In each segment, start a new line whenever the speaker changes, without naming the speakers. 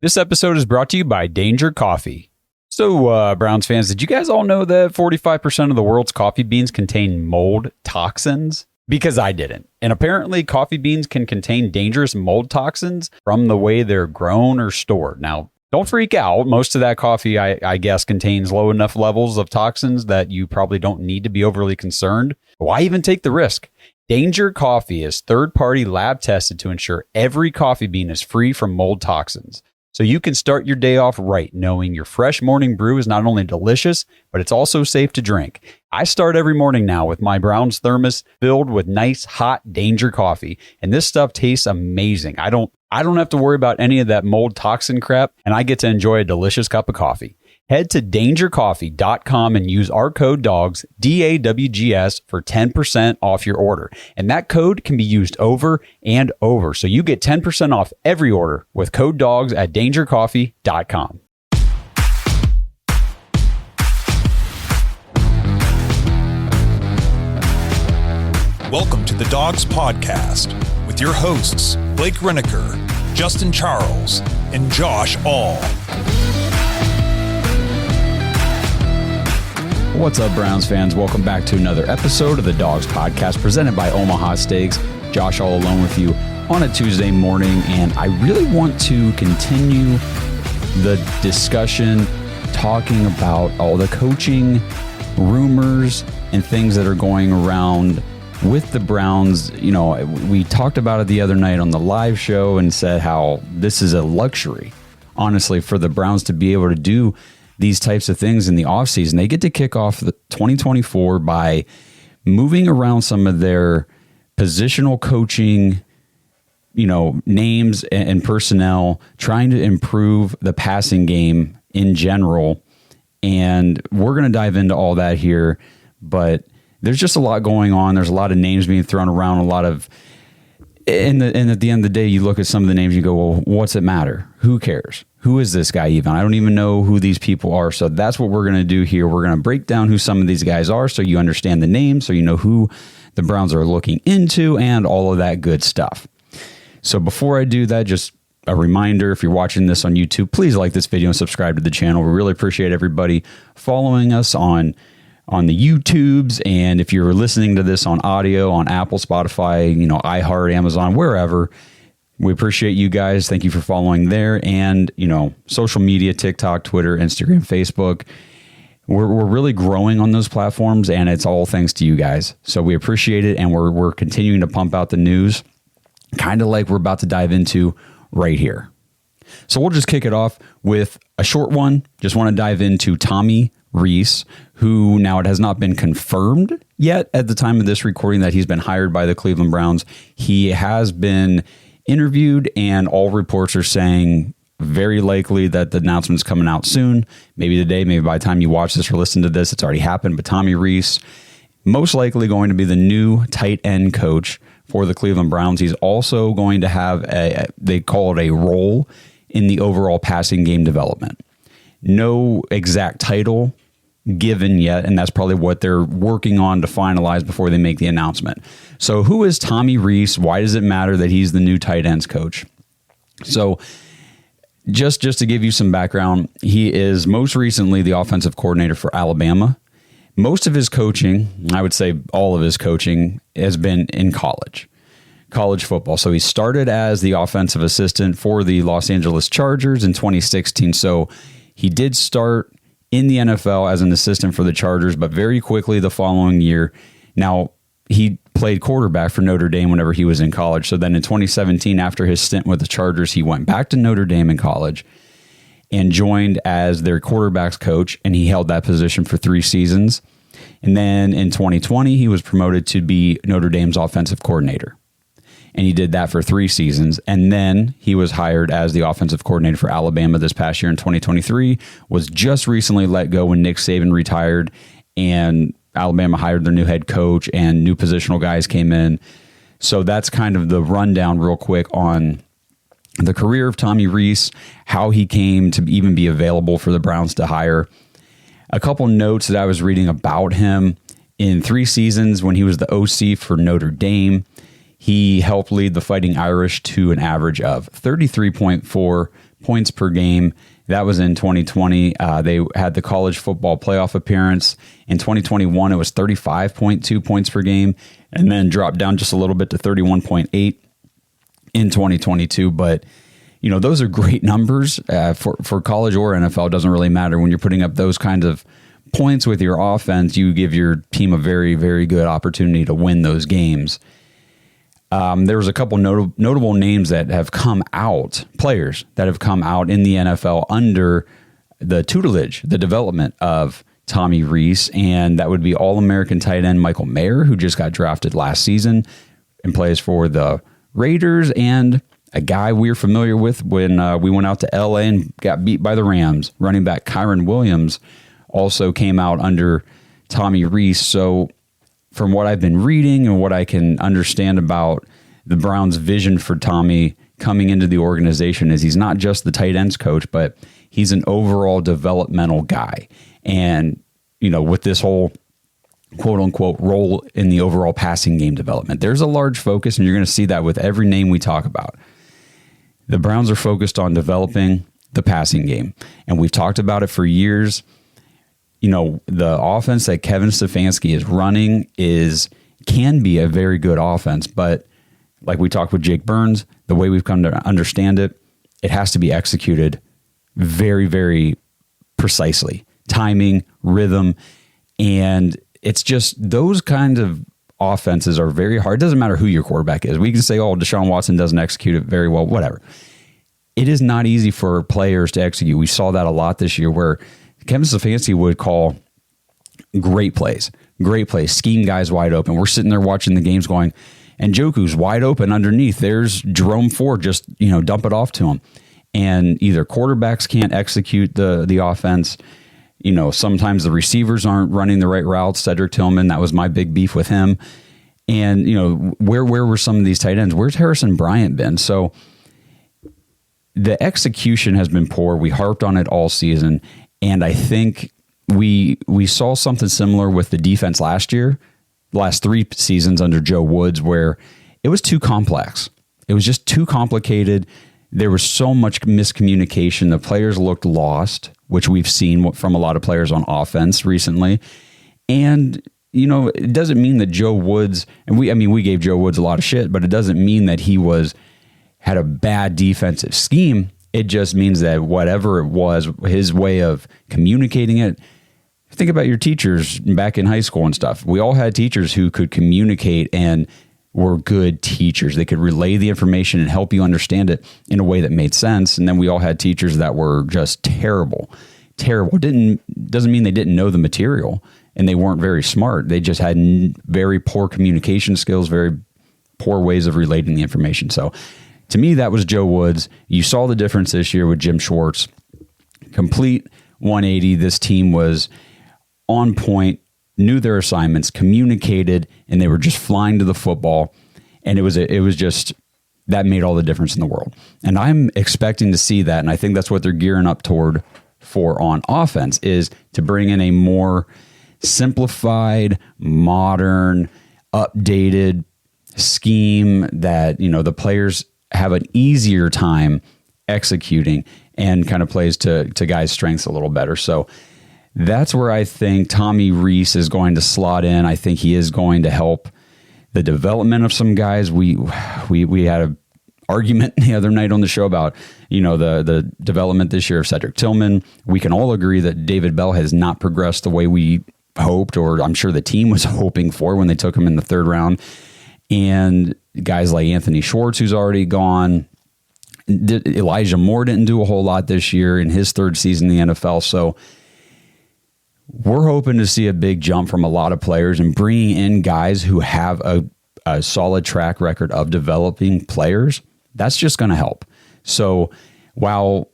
This episode is brought to you by Danger Coffee. So, Browns fans, did you guys all know that 45% of the world's coffee beans contain mold toxins? Because I didn't. And apparently, coffee beans can contain dangerous mold toxins from the way they're grown or stored. Now, don't freak out. Most of that coffee, I guess, contains low enough levels of toxins that you probably don't need to be overly concerned. Why even take the risk? Danger Coffee is third-party lab tested to ensure every coffee bean is free from mold toxins. So you can start your day off right, knowing your fresh morning brew is not only delicious, but it's also safe to drink. I start every morning now with my Browns thermos filled with nice, hot Danger Coffee, and this stuff tastes amazing. I don't have to worry about any of that mold toxin crap, and I get to enjoy a delicious cup of coffee. Head to dangercoffee.com and use our code DAWGS, DAWGS, for 10% off your order. And that code can be used over and over. So you get 10% off every order with code DAWGS at dangercoffee.com.
Welcome to the Dogs Podcast with your hosts, Blake Reneker, Justin Charles, and Josh All.
What's up, Browns fans? Welcome back to another episode of the Dogs Podcast presented by Omaha Steaks. Josh all alone with you on a Tuesday morning, and I really want to continue the discussion talking about all the coaching rumors and things that are going around with the Browns. You know, we talked about it the other night on the live show and said how this is a luxury, honestly, for the Browns to be able to do these types of things in the offseason. They get to kick off the 2024 by moving around some of their positional coaching, names and personnel, trying to improve the passing game in general. And we're going to dive into all that here, but there's just a lot going on. There's a lot of names being thrown around, and at the end of the day, you look at some of the names, you go, well, what's it matter? Who cares? Who is this guy even? I don't even know who these people are. So that's what we're going to do here. We're going to break down who some of these guys are so you understand the names, so you know who the Browns are looking into and all of that good stuff. So before I do that, just a reminder, if you're watching this on YouTube, please like this video and subscribe to the channel. We really appreciate everybody following us on the YouTubes, and if you're listening to this on audio, on Apple, Spotify, iHeart, Amazon, wherever, we appreciate you guys. Thank you for following there. And, social media, TikTok, Twitter, Instagram, Facebook. We're really growing on those platforms, and it's all thanks to you guys. So we appreciate it, and we're continuing to pump out the news, kind of like we're about to dive into right here. So we'll just kick it off with a short one. Just want to dive into Tommy Rees, who now it has not been confirmed yet at the time of this recording that he's been hired by the Cleveland Browns. He has been interviewed, and all reports are saying very likely that the announcement's coming out soon. Maybe today, maybe by the time you watch this or listen to this, it's already happened. But Tommy Rees, most likely going to be the new tight end coach for the Cleveland Browns. He's also going to have they call it a role in the overall passing game development. No exact title given yet, and that's probably what they're working on to finalize before they make the announcement. So who is Tommy Rees? Why does it matter that he's the new tight ends coach? So just to give you some background, he is most recently the offensive coordinator for Alabama. Most of his coaching, I would say all of his coaching, has been in college football. So he started as the offensive assistant for the Los Angeles Chargers in 2016. So he did start in the NFL as an assistant for the Chargers, but very quickly the following year, now he played quarterback for Notre Dame whenever he was in college. So then in 2017, after his stint with the Chargers, he went back to Notre Dame in college and joined as their quarterbacks coach, and he held that position for 3 seasons. And then in 2020, he was promoted to be Notre Dame's offensive coordinator. And he did that for 3 seasons. And then he was hired as the offensive coordinator for Alabama this past year in 2023, was just recently let go when Nick Saban retired, and Alabama hired their new head coach and new positional guys came in. So that's kind of the rundown real quick on the career of Tommy Rees, how he came to even be available for the Browns to hire. A couple notes that I was reading about him: in 3 seasons when he was the OC for Notre Dame, he helped lead the Fighting Irish to an average of 33.4 points per game. That was in 2020. They had the college football playoff appearance. In 2021, it was 35.2 points per game, and then dropped down just a little bit to 31.8 in 2022. But, those are great numbers for college or NFL. It doesn't really matter. When you're putting up those kinds of points with your offense, you give your team a very, very good opportunity to win those games. There was a couple notable names that have come out, players that have come out in the NFL under the tutelage, the development of Tommy Rees, and that would be All-American tight end Michael Mayer, who just got drafted last season and plays for the Raiders, and a guy we're familiar with when we went out to L.A. and got beat by the Rams, running back Kyron Williams, also came out under Tommy Rees. So from what I've been reading and what I can understand about the Browns' vision for Tommy coming into the organization is he's not just the tight ends coach, but he's an overall developmental guy. And, with this whole quote unquote role in the overall passing game development, there's a large focus, and you're going to see that with every name we talk about. The Browns are focused on developing the passing game. And we've talked about it for years. The offense that Kevin Stefanski is running can be a very good offense, but like we talked with Jake Burns, the way we've come to understand it, it has to be executed very, very precisely. Timing, rhythm, and it's just those kinds of offenses are very hard. It doesn't matter who your quarterback is. We can say, Deshaun Watson doesn't execute it very well, whatever. It is not easy for players to execute. We saw that a lot this year where Kevin Stefanski would call great plays, scheme guys wide open. We're sitting there watching the games going, and Njoku's wide open underneath. There's Jerome Ford, just dump it off to him. And either quarterbacks can't execute the offense. Sometimes the receivers aren't running the right routes. Cedric Tillman, that was my big beef with him. And where were some of these tight ends? Where's Harrison Bryant been? So the execution has been poor. We harped on it all season. And I think we saw something similar with the defense last year, last 3 seasons under Joe Woods, where it was too complex. It was just too complicated. There was so much miscommunication. The players looked lost, which we've seen from a lot of players on offense recently. And, it doesn't mean that Joe Woods, and we gave Joe Woods a lot of shit, but it doesn't mean that he had a bad defensive scheme. It just means that whatever it was, his way of communicating it. Think about your teachers back in high school and stuff. We all had teachers who could communicate and were good teachers. They could relay the information and help you understand it in a way that made sense. And then we all had teachers that were just terrible. Doesn't mean they didn't know the material and they weren't very smart. They just had very poor communication skills, very poor ways of relating the information. So to me, that was Joe Woods. You saw the difference this year with Jim Schwartz. Complete 180. This team was on point, knew their assignments, communicated, and they were just flying to the football. And it was just, that made all the difference in the world. And I'm expecting to see that, and I think that's what they're gearing up for on offense, is to bring in a more simplified, modern, updated scheme that, the players have an easier time executing and kind of plays to guys' strengths a little better. So that's where I think Tommy Rees is going to slot in. I think he is going to help the development of some guys. We had an argument the other night on the show about, the development this year of Cedric Tillman. We can all agree that David Bell has not progressed the way we hoped, or I'm sure the team was hoping for when they took him in the 3rd round. And guys like Anthony Schwartz, who's already gone. Elijah Moore didn't do a whole lot this year in his 3rd season in the NFL. So we're hoping to see a big jump from a lot of players and bringing in guys who have a solid track record of developing players. That's just going to help. So while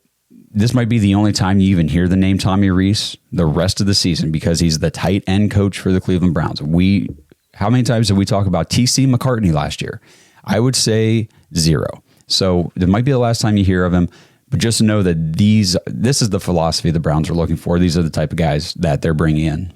this might be the only time you even hear the name Tommy Rees the rest of the season, because he's the tight end coach for the Cleveland Browns. How many times did we talk about T.C. McCartney last year? I would say 0. So it might be the last time you hear of him. But just know that this is the philosophy the Browns are looking for. These are the type of guys that they're bringing in.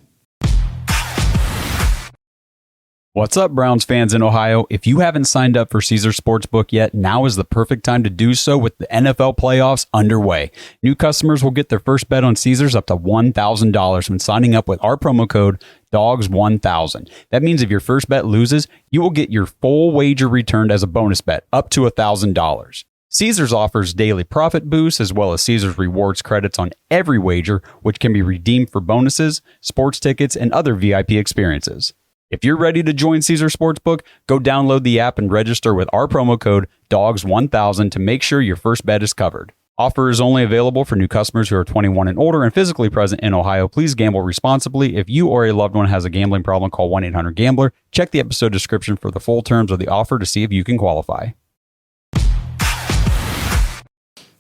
What's up, Browns fans in Ohio? If you haven't signed up for Caesars Sportsbook yet, now is the perfect time to do so with the NFL playoffs underway. New customers will get their first bet on Caesars up to $1,000 when signing up with our promo code DOGS1000. That means if your first bet loses, you will get your full wager returned as a bonus bet up to $1,000. Caesars offers daily profit boosts as well as Caesars rewards credits on every wager, which can be redeemed for bonuses, sports tickets, and other VIP experiences. If you're ready to join Caesars Sportsbook, go download the app and register with our promo code DOGS1000 to make sure your first bet is covered. Offer is only available for new customers who are 21 and older and physically present in Ohio. Please gamble responsibly. If you or a loved one has a gambling problem, call 1-800-GAMBLER. Check the episode description for the full terms of the offer to see if you can qualify.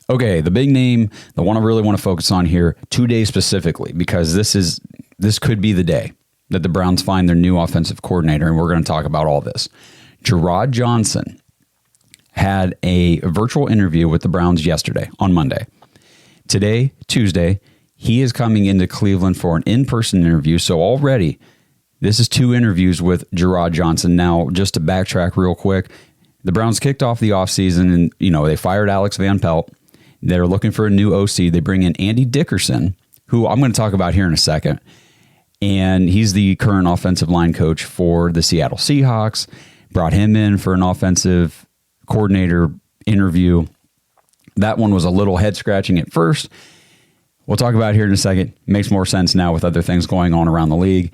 Okay, the big name, the one I really want to focus on here today specifically, because this could be the day that the Browns find their new offensive coordinator, and we're going to talk about all this. Jerrod Johnson had a virtual interview with the Browns yesterday, on Monday. Today, Tuesday, he is coming into Cleveland for an in-person interview, so already this is 2 interviews with Jerrod Johnson. Now, just to backtrack real quick, the Browns kicked off the offseason, and they fired Alex Van Pelt. They're looking for a new OC. They bring in Andy Dickerson, who I'm going to talk about here in a second. And he's the current offensive line coach for the Seattle Seahawks. Brought him in for an offensive coordinator interview. That one was a little head scratching at first. We'll talk about it here in a second. Makes more sense now with other things going on around the league.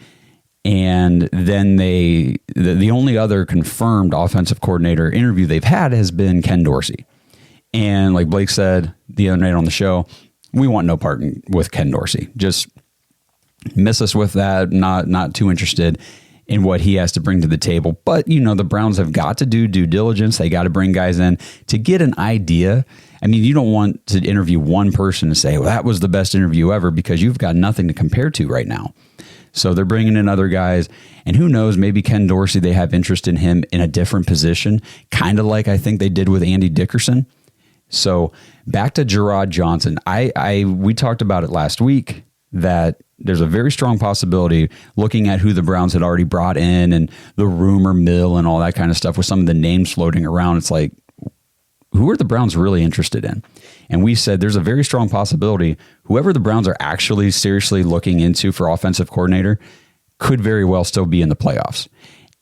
And then the only other confirmed offensive coordinator interview they've had has been Ken Dorsey. And like Blake said the other night on the show, we want no part with Ken Dorsey. Just miss us with that. Not too interested in what he has to bring to the table. But, the Browns have got to do due diligence. They got to bring guys in to get an idea. I mean, you don't want to interview one person and say, well, that was the best interview ever, because you've got nothing to compare to right now. So they're bringing in other guys, and who knows, maybe Ken Dorsey, they have interest in him in a different position, kind of like I think they did with Andy Dickerson. So back to Jerrod Johnson. We talked about it last week that there's a very strong possibility, looking at who the Browns had already brought in and the rumor mill and all that kind of stuff with some of the names floating around. It's like, who are the Browns really interested in? And we said there's a very strong possibility whoever the Browns are actually seriously looking into for offensive coordinator could very well still be in the playoffs.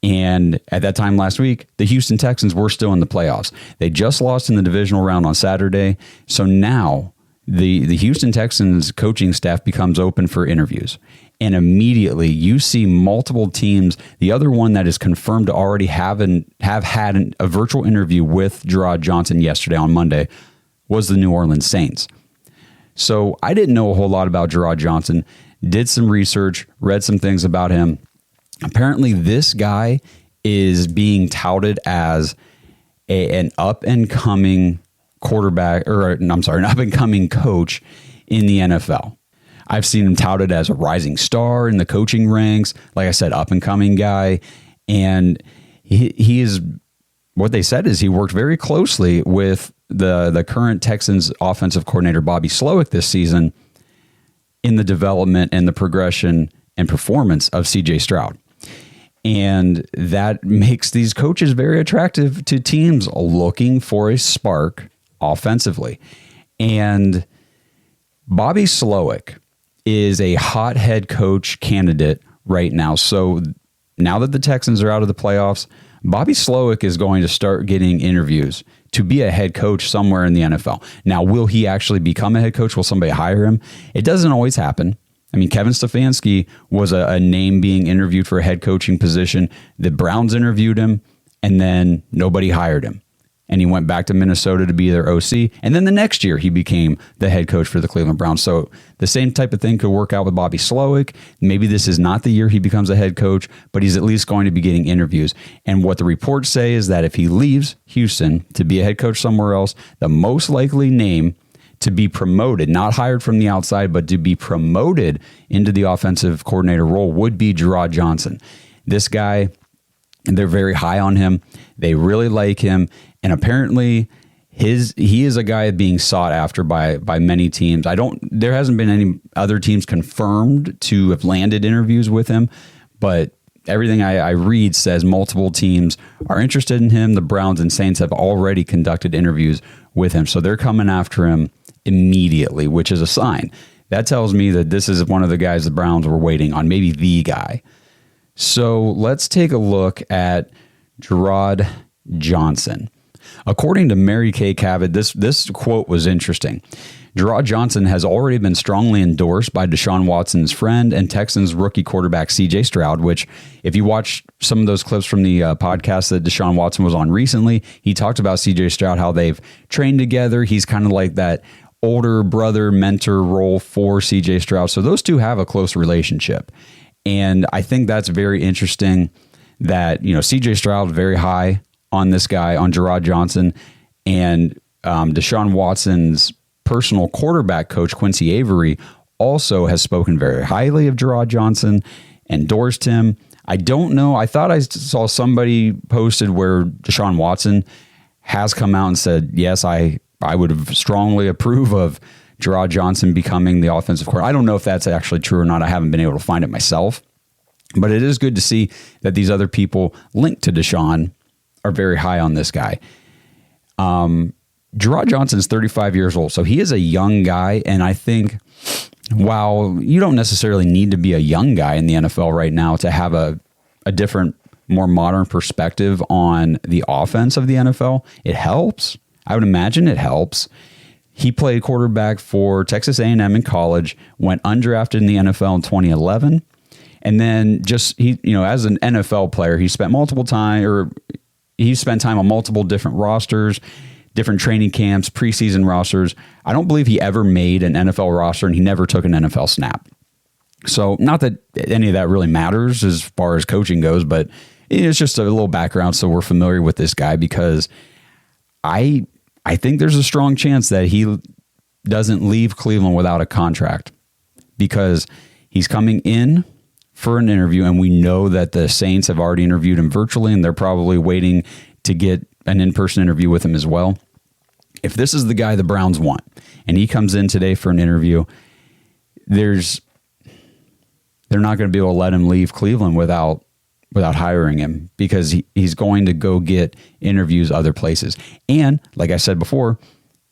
And at that time last week, the Houston Texans were still in the playoffs. They just lost in the divisional round on Saturday. So now the Houston Texans coaching staff becomes open for interviews. And immediately you see multiple teams. The other one that is confirmed to already have had a virtual interview with Jerrod Johnson yesterday on Monday was the New Orleans Saints. So I didn't know a whole lot about Jerrod Johnson, did some research, read some things about him. Apparently this guy is being touted as an up-and-coming quarterback, an up-and-coming coach in the NFL. I've seen him touted as a rising star in the coaching ranks. Like I said, up-and-coming guy. And he is, what they said is he worked very closely with the current Texans offensive coordinator, Bobby Slowick, this season in the development and the progression and performance of C.J. Stroud. And that makes these coaches very attractive to teams looking for a spark offensively. And Bobby Slowick is a hot head coach candidate right now. So now that the Texans are out of the playoffs, Bobby Slowick is going to start getting interviews to be a head coach somewhere in the NFL. Now, will he actually become a head coach? Will somebody hire him? It doesn't always happen. I mean, Kevin Stefanski was a name being interviewed for a head coaching position. The Browns interviewed him, and then nobody hired him. And he went back to Minnesota to be their OC. And then the next year, he became the head coach for the Cleveland Browns. So the same type of thing could work out with Bobby Slowick. Maybe this is not the year he becomes a head coach, but he's at least going to be getting interviews. And what the reports say is that if he leaves Houston to be a head coach somewhere else, the most likely name to be promoted, not hired from the outside, but to be promoted into the offensive coordinator role would be Jerrod Johnson. This guy, they're very high on him. They really like him. And apparently he is a guy being sought after by many teams. There hasn't been any other teams confirmed to have landed interviews with him, but everything I read says multiple teams are interested in him. The Browns and Saints have already conducted interviews with him. So they're coming after him immediately, which is a sign. That tells me that this is one of the guys the Browns were waiting on, maybe the guy. So let's take a look at Jerrod Johnson. According to Mary Kay Cabot, this quote was interesting. Jerrod Johnson has already been strongly endorsed by Deshaun Watson's friend and Texans rookie quarterback C.J. Stroud, which if you watch some of those clips from the podcast that Deshaun Watson was on recently, he talked about C.J. Stroud, how they've trained together. He's kind of like that older brother mentor role for C.J. Stroud. So those two have a close relationship. And I think that's very interesting that, C.J. Stroud very high on this guy, on Jerrod Johnson, and Deshaun Watson's personal quarterback coach, Quincy Avery, also has spoken very highly of Jerrod Johnson, endorsed him. I don't know. I thought I saw somebody posted where Deshaun Watson has come out and said, yes, I would strongly approve of Jerrod Johnson becoming the offensive coordinator. I don't know if that's actually true or not. I haven't been able to find it myself. But it is good to see that these other people linked to Deshaun are very high on this guy. Jerrod Johnson is 35 years old, so he is a young guy. And I think, while you don't necessarily need to be a young guy in the NFL right now to have a different, more modern perspective on the offense of the NFL, it helps. I would imagine it helps. He played quarterback for Texas A&M in college, went undrafted in the NFL in 2011. And then as an NFL player, he spent time on multiple different rosters, different training camps, preseason rosters. I don't believe he ever made an NFL roster, and he never took an NFL snap. So not that any of that really matters as far as coaching goes, but it's just a little background so we're familiar with this guy, because I think there's a strong chance that he doesn't leave Cleveland without a contract, because he's coming in for an interview, and we know that the Saints have already interviewed him virtually, and they're probably waiting to get an in-person interview with him as well. If this is the guy the Browns want, and he comes in today for an interview, they're not going to be able to let him leave Cleveland without hiring him, because he's going to go get interviews other places. And like I said before,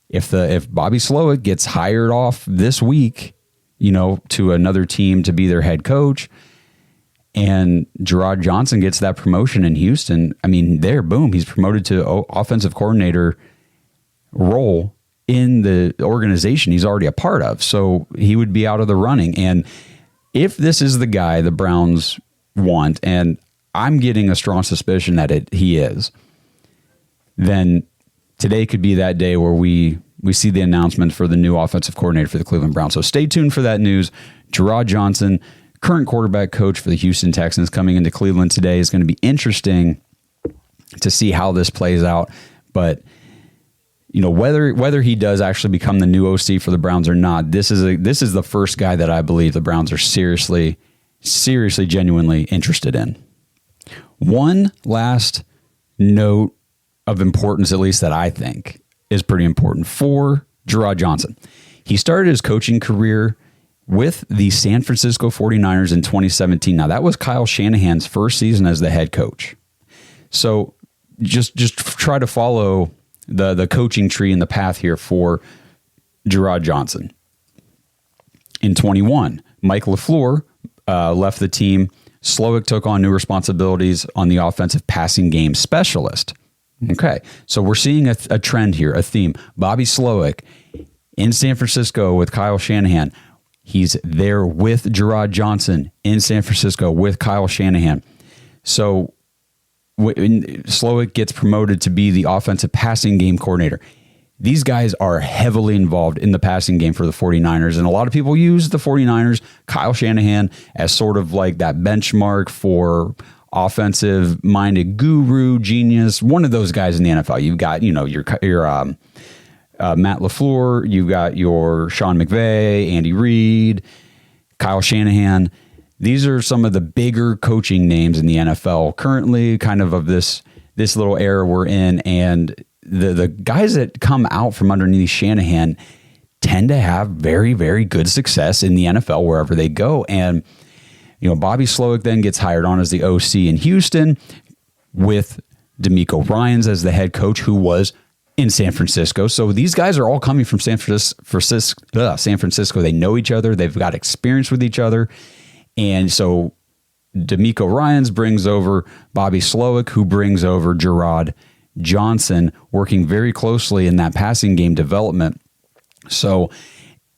if Bobby Slowick gets hired off this week, to another team to be their head coach, and Jerrod Johnson gets that promotion in Houston, boom, he's promoted to offensive coordinator role in the organization he's already a part of. So he would be out of the running. And if this is the guy the Browns want, and I'm getting a strong suspicion that he is, then today could be that day where we see the announcement for the new offensive coordinator for the Cleveland Browns. So stay tuned for that news. Jerrod Johnson, current quarterback coach for the Houston Texans, coming into Cleveland today. Is going to be interesting to see how this plays out. But whether he does actually become the new OC for the Browns or not, this is the first guy that I believe the Browns are seriously, genuinely interested in. One last note of importance, at least that I think is pretty important for Jerrod Johnson. He started his coaching career with the San Francisco 49ers in 2017. Now, that was Kyle Shanahan's first season as the head coach. So just try to follow the coaching tree and the path here for Jerrod Johnson. In 21, Mike LaFleur left the team. Slowick took on new responsibilities on the offensive passing game specialist. Okay, so we're seeing a trend here, a theme. Bobby Slowick in San Francisco with Kyle Shanahan. He's there with Jerrod Johnson in San Francisco with Kyle Shanahan. So Slowick gets promoted to be the offensive passing game coordinator. These guys are heavily involved in the passing game for the 49ers, and a lot of people use the 49ers, Kyle Shanahan, as sort of like that benchmark for offensive-minded guru, genius, one of those guys in the NFL. You've got, your Matt LaFleur, you've got your Sean McVay, Andy Reid, Kyle Shanahan. These are some of the bigger coaching names in the NFL currently, kind of this little era we're in, and the guys that come out from underneath Shanahan tend to have very, very good success in the NFL wherever they go. And Bobby Slowick then gets hired on as the OC in Houston with D'Amico Ryans as the head coach, who was in San Francisco. So these guys are all coming from San Francisco. They know each other. They've got experience with each other. And so D'Amico Ryans brings over Bobby Slowick, who brings over Jerrod Johnson, working very closely in that passing game development. So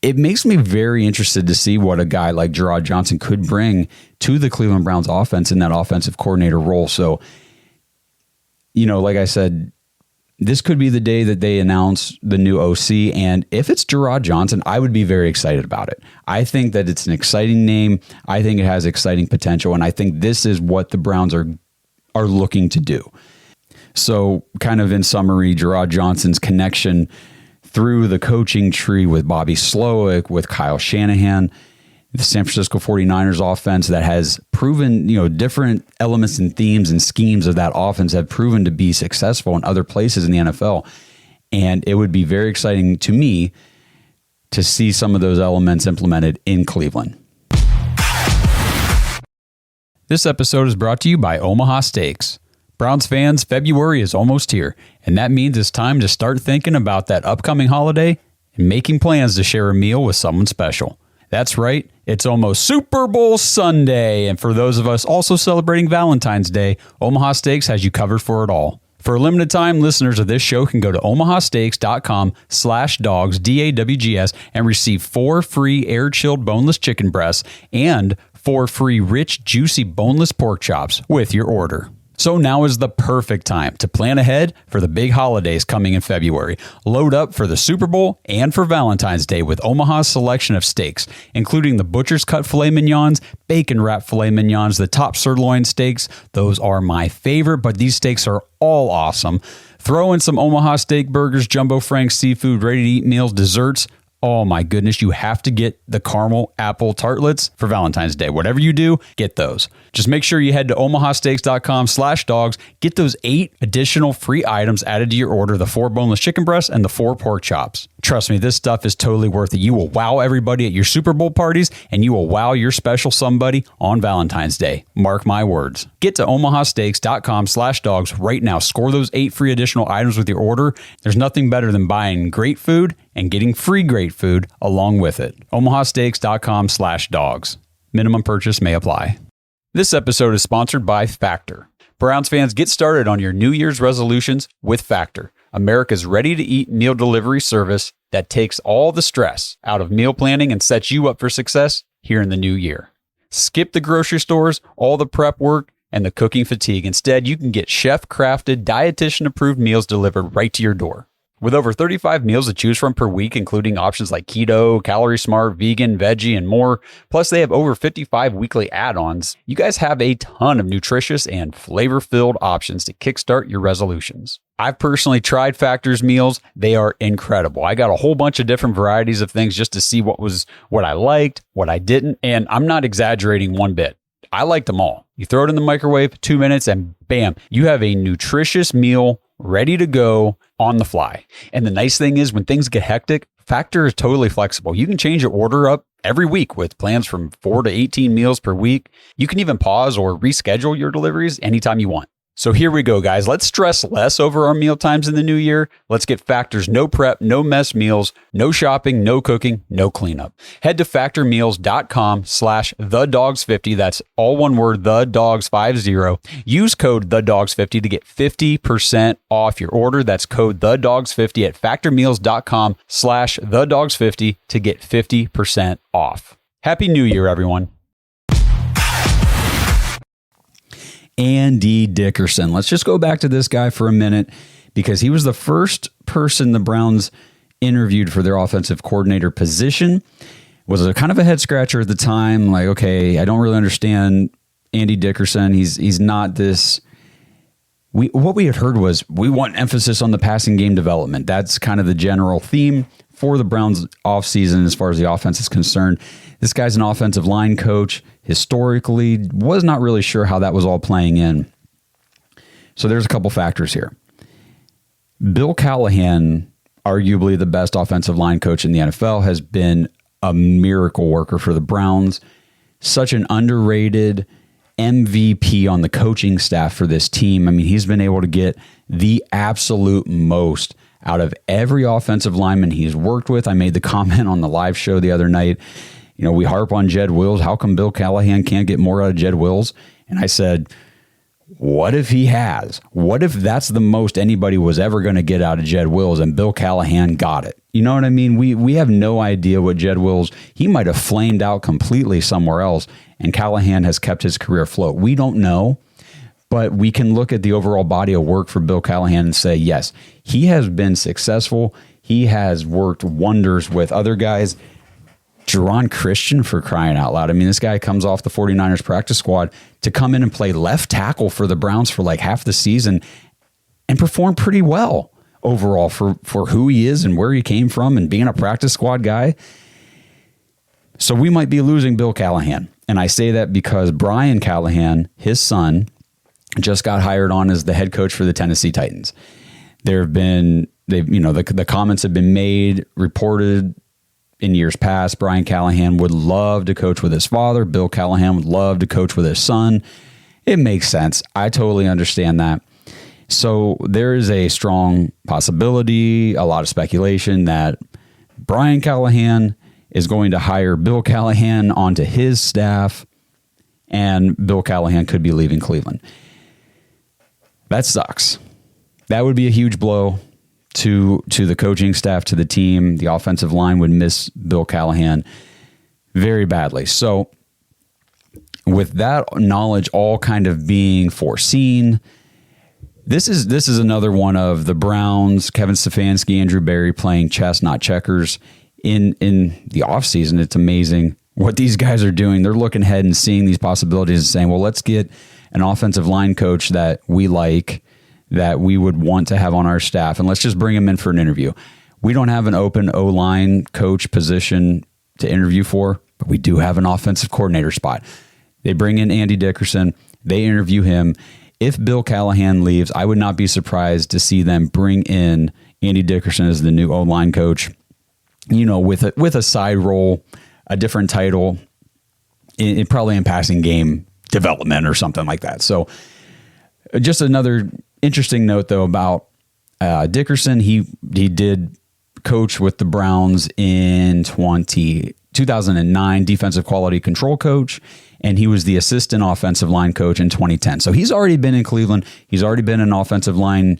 it makes me very interested to see what a guy like Jerrod Johnson could bring to the Cleveland Browns offense in that offensive coordinator role. So, like I said, this could be the day that they announce the new OC. And if it's Jerrod Johnson, I would be very excited about it. I think that it's an exciting name. I think it has exciting potential. And I think this is what the Browns are looking to do. So kind of in summary, Jerrod Johnson's connection through the coaching tree with Bobby Slowick, with Kyle Shanahan, the San Francisco 49ers offense that has proven, different elements and themes and schemes of that offense have proven to be successful in other places in the NFL. And it would be very exciting to me to see some of those elements implemented in Cleveland.
This episode is brought to you by Omaha Steaks. Browns fans, February is almost here, and that means it's time to start thinking about that upcoming holiday and making plans to share a meal with someone special. That's right, it's almost Super Bowl Sunday, and for those of us also celebrating Valentine's Day, Omaha Steaks has you covered for it all. For a limited time, listeners of this show can go to omahasteaks.com/dogs, DAWGS, and receive 4 free air-chilled boneless chicken breasts and 4 free rich, juicy boneless pork chops with your order. So now is the perfect time to plan ahead for the big holidays coming in February. Load up for the Super Bowl and for Valentine's Day with Omaha's selection of steaks, including the butcher's cut filet mignons, bacon wrapped filet mignons, the top sirloin steaks. Those are my favorite, but these steaks are all awesome. Throw in some Omaha steak burgers, Jumbo Frank's seafood, ready-to-eat meals, desserts. Oh my goodness, you have to get the caramel apple tartlets for Valentine's Day. Whatever you do, get those. Just make sure you head to omahasteaks.com/dogs. Get those 8 additional free items added to your order, the 4 boneless chicken breasts and the 4 pork chops. Trust me, this stuff is totally worth it. You will wow everybody at your Super Bowl parties, and you will wow your special somebody on Valentine's Day. Mark my words. Get to omahasteaks.com/dogs right now. Score those 8 free additional items with your order. There's nothing better than buying great food and getting free great food along with it. omahasteaks.com/dogs. Minimum purchase may apply. This episode is sponsored by Factor. Browns fans, get started on your New Year's resolutions with Factor, America's ready-to-eat meal delivery service that takes all the stress out of meal planning and sets you up for success here in the new year. Skip the grocery stores, all the prep work, and the cooking fatigue. Instead, you can get chef-crafted, dietitian-approved meals delivered right to your door. With over 35 meals to choose from per week, including options like keto, calorie smart, vegan, veggie, and more, plus they have over 55 weekly add-ons, you guys have a ton of nutritious and flavor-filled options to kickstart your resolutions. I've personally tried Factor's meals. They are incredible. I got a whole bunch of different varieties of things just to see what I liked, what I didn't, and I'm not exaggerating one bit. I liked them all. You throw it in the microwave, 2 minutes, and bam, you have a nutritious meal ready to go on the fly. And the nice thing is when things get hectic, Factor is totally flexible. You can change your order up every week with plans from 4 to 18 meals per week. You can even pause or reschedule your deliveries anytime you want. So here we go, guys. Let's stress less over our meal times in the new year. Let's get Factor's no prep, no mess meals, no shopping, no cooking, no cleanup. Head to factormeals.com/thedogs50. That's all one word, thedogs50. Use code thedogs50 to get 50% off your order. That's code thedogs50 at factormeals.com/thedogs50 to get 50% off. Happy New Year, everyone.
Andy Dickerson. Let's just go back to this guy for a minute because he was the first person the Browns interviewed for their offensive coordinator position. Was a kind of a head scratcher at the time. Like, okay, I don't really understand Andy Dickerson. He's not this. What we had heard was we want emphasis on the passing game development. That's kind of the general theme for the Browns offseason as far as the offense is concerned. This guy's an offensive line coach. Historically, was not really sure how that was all playing in. So there's a couple factors here. Bill Callahan, arguably the best offensive line coach in the NFL, has been a miracle worker for the Browns. such an underrated MVP on the coaching staff for this team. I mean, he's been able to get the absolute most out of every offensive lineman he's worked with. I made the comment on the live show the other night. You know, we harp on Jed Wills. How come Bill Callahan can't get more out of Jed Wills? And I said, what if he has? What if that's the most anybody was ever going to get out of Jed Wills and Bill Callahan got it? You know what I mean? We have no idea what Jed Wills, he might have flamed out completely somewhere else, and Callahan has kept his career afloat. We don't know, but we can look at the overall body of work for Bill Callahan and say, yes, he has been successful. He has worked wonders with other guys. Jerron Christian, for crying out loud. I mean, this guy comes off the 49ers practice squad to come in and play left tackle for the Browns for like half the season and perform pretty well overall for who he is and where he came from and being a practice squad guy. So we might be losing Bill Callahan. And I say that because Brian Callahan, his son, just got hired on as the head coach for the Tennessee Titans. The comments have been made, reported in years past. Brian Callahan would love to coach with his father. Bill Callahan would love to coach with his son. It makes sense. I totally understand that. So there is a strong possibility, a lot of speculation that Brian Callahan is going to hire Bill Callahan onto his staff, and Bill Callahan could be leaving Cleveland. That sucks. That would be a huge blow to the coaching staff, to the team. The offensive line would miss Bill Callahan very badly. So with that knowledge all kind of being foreseen, this is another one of the Browns, Kevin Stefanski, Andrew Berry playing chess, not checkers in the offseason. It's amazing what these guys are doing. They're looking ahead and seeing these possibilities and saying, well, let's get an offensive line coach that we like, that we would want to have on our staff, and let's just bring him in for an interview. We don't have an open O-line coach position to interview for, but we do have an offensive coordinator spot. They bring in Andy Dickerson. They interview him. If Bill Callahan leaves, I would not be surprised to see them bring in Andy Dickerson as the new O-line coach, you know, with a side role, a different title, probably in passing game development or something like that. So just another interesting note, though, about Dickerson. He did coach with the Browns in 2009, defensive quality control coach, and he was the assistant offensive line coach in 2010. So he's already been in Cleveland. He's already been an offensive line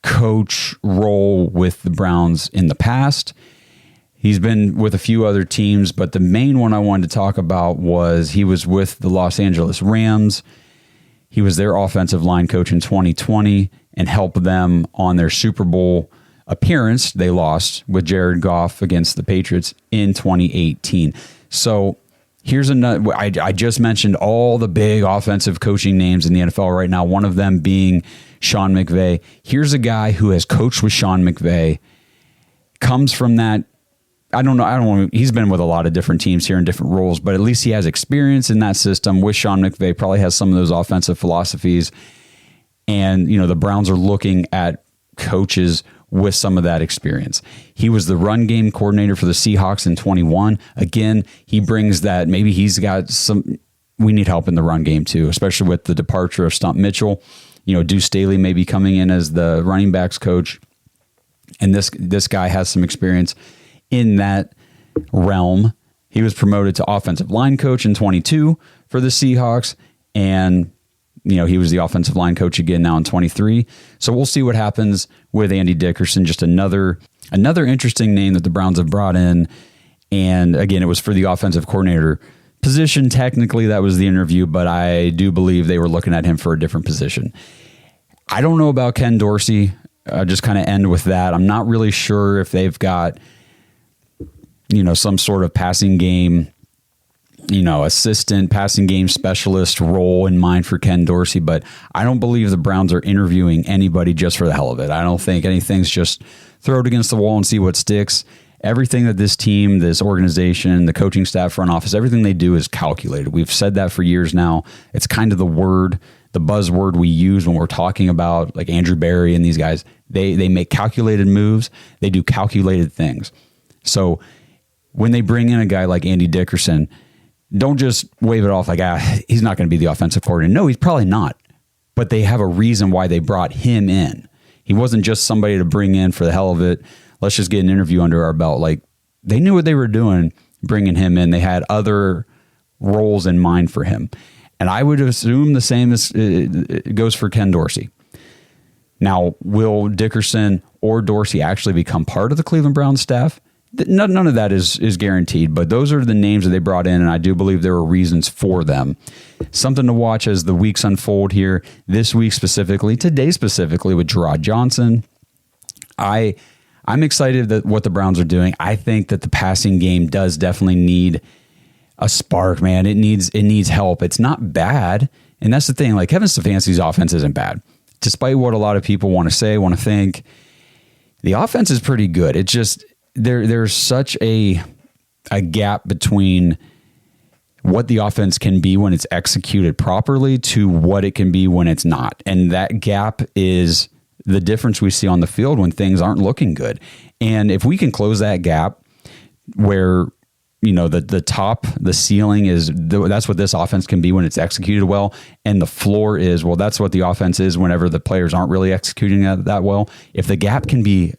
coach role with the Browns in the past. He's been with a few other teams, but the main one I wanted to talk about was he was with the Los Angeles Rams. He was their offensive line coach in 2020 and helped them on their Super Bowl appearance. They lost with Jared Goff against the Patriots in 2018. So here's another. I just mentioned all the big offensive coaching names in the NFL right now, one of them being Sean McVay. Here's a guy who has coached with Sean McVay, comes from that. I don't know. He's been with a lot of different teams here in different roles, but at least he has experience in that system with Sean McVay, probably has some of those offensive philosophies. And, you know, the Browns are looking at coaches with some of that experience. He was the run game coordinator for the Seahawks in 21. Again, he brings that. Maybe he's got we need help in the run game too, especially with the departure of Stump Mitchell. You know, Deuce Staley may be coming in as the running backs coach. And this guy has some experience in that realm. He was promoted to offensive line coach in 22 for the Seahawks, and you know, he was the offensive line coach again now in 23. So we'll see what happens with Andy Dickerson. Just another interesting name that the Browns have brought in. And again, it was for the offensive coordinator position. Technically, that was the interview, but I do believe they were looking at him for a different position. I don't know about Ken Dorsey. I'll just kind of end with that. I'm not really sure if they've got, you know, some sort of passing game, you know, assistant passing game specialist role in mind for Ken Dorsey, but I don't believe the Browns are interviewing anybody just for the hell of it. I don't think anything's just throw it against the wall and see what sticks. Everything that this team, this organization, the coaching staff, front office, everything they do is calculated. We've said that for years now. It's kind of the buzzword we use when we're talking about like Andrew Berry and these guys. They make calculated moves. They do calculated things. So when they bring in a guy like Andy Dickerson, don't just wave it off like, he's not going to be the offensive coordinator. No, he's probably not. But they have a reason why they brought him in. He wasn't just somebody to bring in for the hell of it. Let's just get an interview under our belt. Like, they knew what they were doing bringing him in. They had other roles in mind for him. And I would assume the same as it goes for Ken Dorsey. Now, will Dickerson or Dorsey actually become part of the Cleveland Browns staff? None of that is guaranteed, but those are the names that they brought in, and I do believe there were reasons for them. Something to watch as the weeks unfold here. This week specifically, today specifically, with Jerrod Johnson. I'm excited that what the Browns are doing. I think that the passing game does definitely need a spark, man. It needs help. It's not bad, and that's the thing. Like, Kevin Stefanski's offense isn't bad. Despite what a lot of people want to say, want to think, the offense is pretty good. It's just there's such a gap between what the offense can be when it's executed properly to what it can be when it's not. And that gap is the difference we see on the field when things aren't looking good. And if we can close that gap where, you know, the top, the ceiling is, that's what this offense can be when it's executed well. And the floor is, well, that's what the offense is whenever the players aren't really executing that well. If the gap can be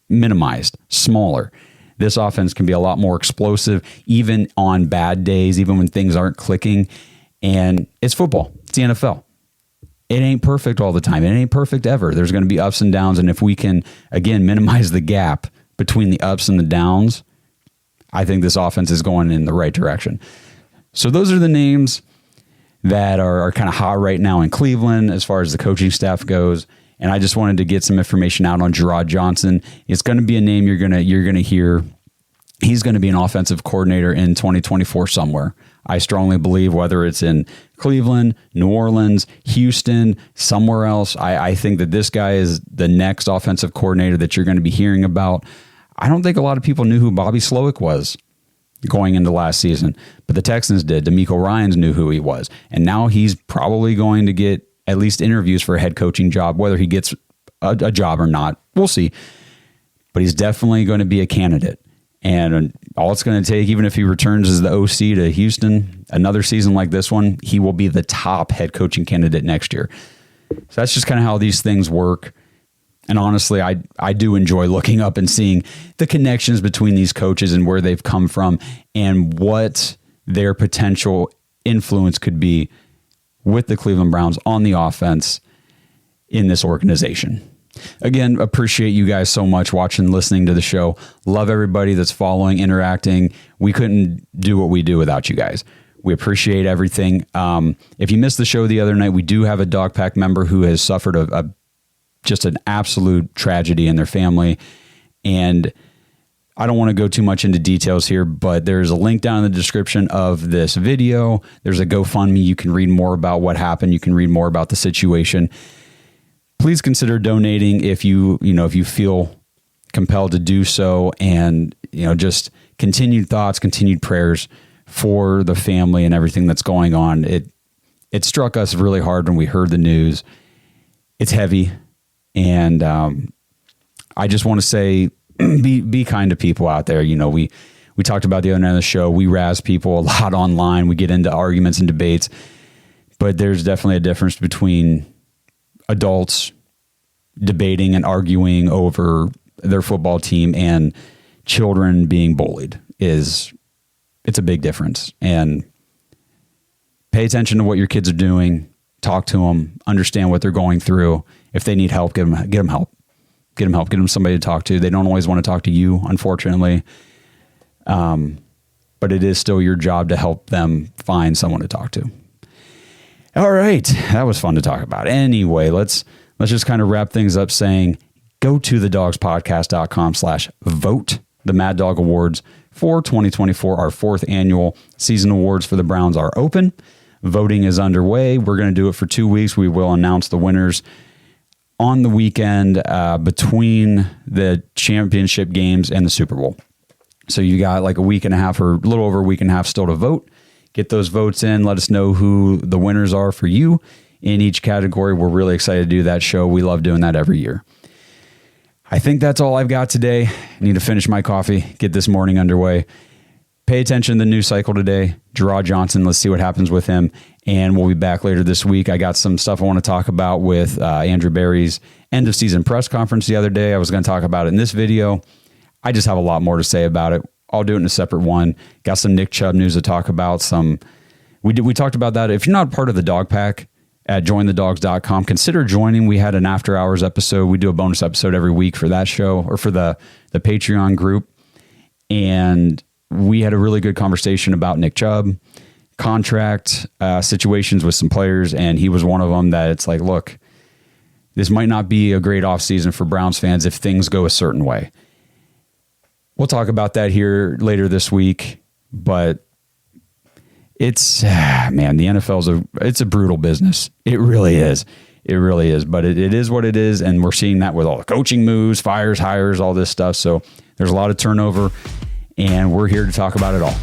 minimized, smaller, this offense can be a lot more explosive, even on bad days, even when things aren't clicking. And it's football. It's the NFL. It ain't perfect all the time. It ain't perfect ever. There's going to be ups and downs. And if we can, again, minimize the gap between the ups and the downs, I think this offense is going in the right direction. So those are the names that are kind of hot right now in Cleveland as far as the coaching staff goes. And I just wanted to get some information out on Jerrod Johnson. It's going to be a name you're gonna hear. He's going to be an offensive coordinator in 2024 somewhere. I strongly believe, whether it's in Cleveland, New Orleans, Houston, somewhere else. I think that this guy is the next offensive coordinator that you're going to be hearing about. I don't think a lot of people knew who Bobby Slowick was going into last season, but the Texans did. DeMeco Ryans knew who he was, and now he's probably going to get at least interviews for a head coaching job. Whether he gets a job or not, we'll see. But he's definitely going to be a candidate, and all it's going to take, even if he returns as the OC to Houston, another season like this one, he will be the top head coaching candidate next year. So that's just kind of how these things work. And honestly, I do enjoy looking up and seeing the connections between these coaches and where they've come from and what their potential influence could be with the Cleveland Browns on the offense in this organization. Again, appreciate you guys so much watching, listening to the show. Love everybody that's following, interacting. We couldn't do what we do without you guys. We appreciate everything. If you missed the show the other night, we do have a Dog Pack member who has suffered just an absolute tragedy in their family. And I don't want to go too much into details here, but there's a link down in the description of this video. There's a GoFundMe. You can read more about what happened. You can read more about the situation. Please consider donating if you feel compelled to do so. And, just continued thoughts, continued prayers for the family and everything that's going on. It struck us really hard when we heard the news. It's heavy. And I just want to say, be kind to people out there. We talked about the other night of the show. We razz people a lot online. We get into arguments and debates, but there's definitely a difference between adults debating and arguing over their football team and children being bullied. It's a big difference. And pay attention to what your kids are doing. Talk to them. Understand what they're going through. If they need help, get them help. Get them help. Get them somebody to talk to. They don't always want to talk to you, unfortunately. But it is still your job to help them find someone to talk to. All right. That was fun to talk about. Anyway, let's just kind of wrap things up saying, go to thedogspodcast.com/vote. The Mad Dog Awards for 2024, our 4th annual season awards for the Browns, are open. Voting is underway. We're going to do it for 2 weeks. We will announce the winners on the weekend between the championship games and the Super Bowl. So you got like a week and a half, or a little over a week and a half still to vote. Get those votes in. Let us know who the winners are for you in each category. We're really excited to do that show. We love doing that every year. I think that's all I've got today. I need to finish my coffee, get this morning underway. pay attention to the news cycle today. Jerrod Johnson, let's see what happens with him. And we'll be back later this week. I got some stuff I want to talk about with Andrew Berry's end of season press conference the other day. I was going to talk about it in this video. I just have a lot more to say about it. I'll do it in a separate one. Got some Nick Chubb news to talk about. We talked about that. If you're not part of the Dog Pack at jointhedogs.com, consider joining. We had an after hours episode. We do a bonus episode every week for that show, or for the Patreon group. And we had a really good conversation about Nick Chubb, contract situations with some players. And he was one of them that it's like, look, this might not be a great offseason for Browns fans if things go a certain way. We'll talk about that here later this week, but it's, man, the NFL it's a brutal business. It really is. It really is, but it is what it is. And we're seeing that with all the coaching moves, fires, hires, all this stuff. So there's a lot of turnover, and we're here to talk about it all.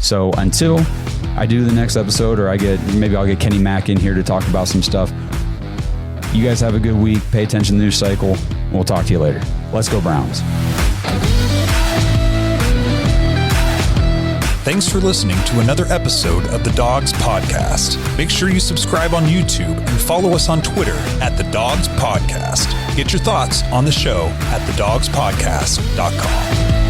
So until I do the next episode, or maybe I'll get Kenny Mack in here to talk about some stuff. You guys have a good week. Pay attention to the news cycle. We'll talk to you later. Let's go Browns.
Thanks for listening to another episode of the Dogs Podcast. Make sure you subscribe on YouTube and follow us on Twitter at the Dogs Podcast. Get your thoughts on the show at thedogspodcast.com.